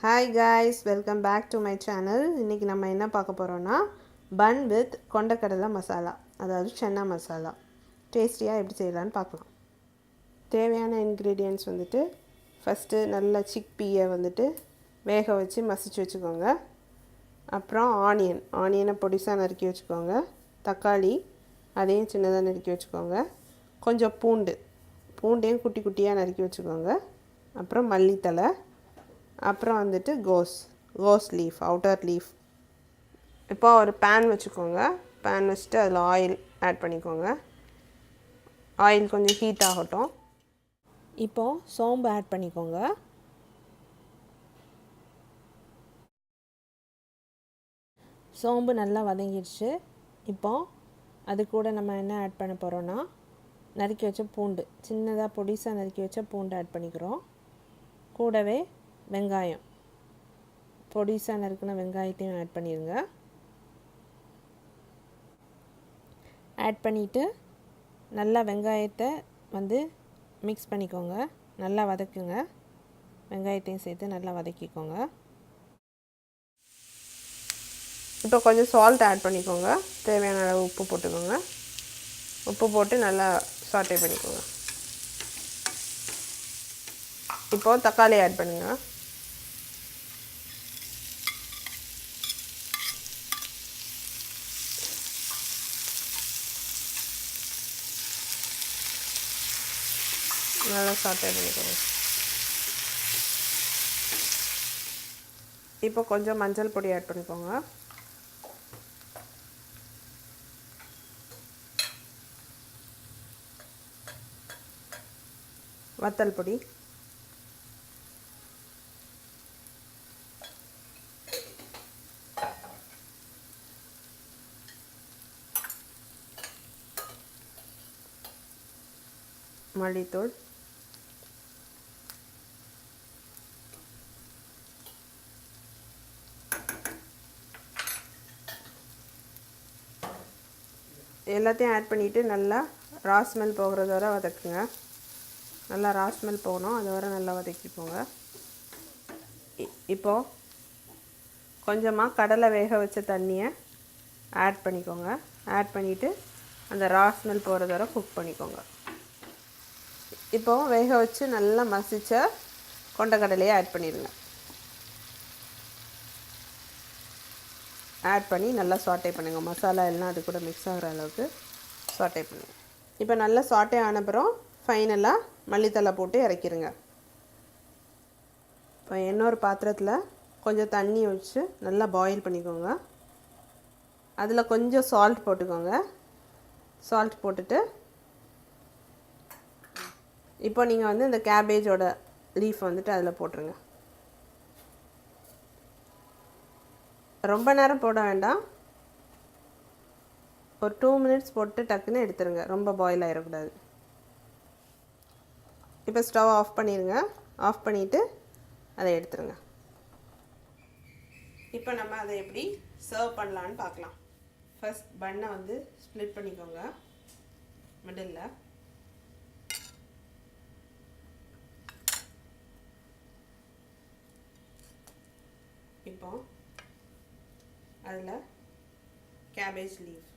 Hi guys, welcome back to my channel. இன்னைக்கு நம்ம என்ன பார்க்க போறோம்னா bun with கொண்டக்கடலை மசாலா, அதாவது சன்னா மசாலா. டேஸ்டியா எப்படி செய்யலாம்னு பார்க்கலாம். தேவையான ingredients வந்துட்டு ஃபர்ஸ்ட் நல்ல chickpea வந்துட்டு வேக வச்சு மசிச்சு வச்சுக்கோங்க. அப்புறம் ஆனியனை பொடிசா நறுக்கி வச்சுக்கோங்க. தக்காளி அதையும் சின்னதா நறுக்கி வச்சுக்கோங்க. கொஞ்சம் பூண்டையும் குட்டி குட்டியா நறுக்கி வச்சுக்கோங்க. அப்புறம் மல்லித்தலை, அப்புறம் வந்துட்டு கோஸ் லீஃப், அவுட்டர் லீஃப். இப்போ ஒரு பேன் வச்சுக்கோங்க. பேன் வச்சுட்டு அதில் ஆயில் ஆட் பண்ணிக்கோங்க. ஆயில் கொஞ்சம் ஹீட் ஆகட்டும். இப்போது சோம்பு ஆட் பண்ணிக்கோங்க. சோம்பு நல்லா வதங்கிடுச்சு. இப்போது அது கூட நம்ம என்ன ஆட் பண்ண போகிறோன்னா நறுக்கி வச்ச பூண்டு, சின்னதாக பொடிசாக நறுக்கி வச்ச பூண்டு ஆட் பண்ணிக்கிறோம். கூடவே வெங்காயம், பொடிசாக நறுக்கின வெங்காயத்தையும் ஆட் பண்ணிடுங்க. ஆட் பண்ணிவிட்டு நல்லா வெங்காயத்தை வந்து மிக்ஸ் பண்ணிக்கோங்க. நல்லா வதக்குங்க. வெங்காயத்தையும் சேர்த்து நல்லா வதக்கிக்கோங்க. இப்போ கொஞ்சம் சால்ட் ஆட் பண்ணிக்கோங்க. தேவையான அளவு உப்பு போட்டுக்கோங்க. உப்பு போட்டு நல்லா சாட்டே பண்ணிக்கோங்க. இப்போது தக்காளி ஆட் பண்ணுங்கள். நல்லா சாட்டே பண்ணிக்கோங்க. இப்போ கொஞ்சம் மஞ்சள் பொடி ஆட் பண்ணிக்கோங்க. வத்தல் பொடி, மல்லித்தூள், எல்லாத்தையும் ஆட் பண்ணிவிட்டு நல்லா ரா ஸ்மெல் போகிறது வரை வதக்குங்க. நல்லா ரா ஸ்மெல் போகணும், அது வரை நல்லா வதக்கிப்போங்க. இப்போது கொஞ்சமாக கடலை வேக வச்ச தண்ணியை ஆட் பண்ணிக்கோங்க. ஆட் பண்ணிவிட்டு அந்த ரா ஸ்மெல் போகிறது வரை குக் பண்ணிக்கோங்க. இப்போது வேக வச்சு நல்லா மசித்த கொண்டக்கடலையை ஆட் பண்ணிடுங்க. ஆட் பண்ணி நல்லா சாட்டே பண்ணுங்கள். மசாலா எல்லாம் அது கூட மிக்ஸ் ஆகிற அளவுக்கு சாட்டே பண்ணுங்கள். இப்போ நல்லா சாட்டே ஆனப்புறம் ஃபைனலாக மல்லித்தலை போட்டு இறக்கிடுங்க. இப்போ இன்னொரு பாத்திரத்தில் கொஞ்சம் தண்ணி வச்சு நல்லா பாயில் பண்ணிக்கோங்க. அதில் கொஞ்சம் சால்ட் போட்டுக்கோங்க. சால்ட் போட்டுட்டு இப்போ நீங்கள் வந்து இந்த கேபேஜோட லீஃப் வந்துட்டு அதில் போட்டுருங்க. ரொம்ப நேரம் போட வேண்டாம். ஒரு 2 மினிட்ஸ் போட்டு டக்குன்னு எடுத்துருங்க. ரொம்ப பாயில் ஆகிடக்கூடாது. இப்போ ஸ்டவ் ஆஃப் பண்ணிடுங்க. ஆஃப் பண்ணிவிட்டு அதை எடுத்துருங்க. இப்போ நம்ம அதை எப்படி சர்வ் பண்ணலான்னு பார்க்கலாம். ஃபர்ஸ்ட் பன்னை வந்து ஸ்ப்ளிட் பண்ணிக்கோங்க மிடில். இப்போ அதில் கேபேஜ் லீஃப்,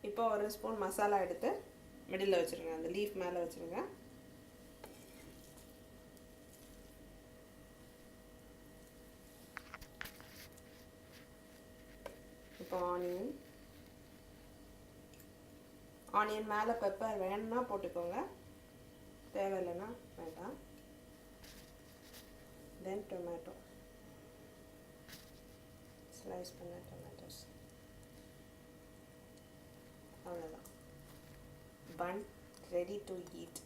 இப்போ ஒரு ஸ்பூன் மசாலா எடுத்து மிடில் வச்சுருங்க. அந்த லீஃப் மேலே வச்சுருங்க. இப்போ ஆனியன் மேலே பெப்பர் வேணும்னா போட்டுக்கோங்க, தேவையில்லைன்னா வேண்டாம். தென் டொமேட்டோ, ஸ்லைஸ் பண்ண டொமேட்டோஸ். அவ்வளோதான். பன் ரெடி டு ஈட்.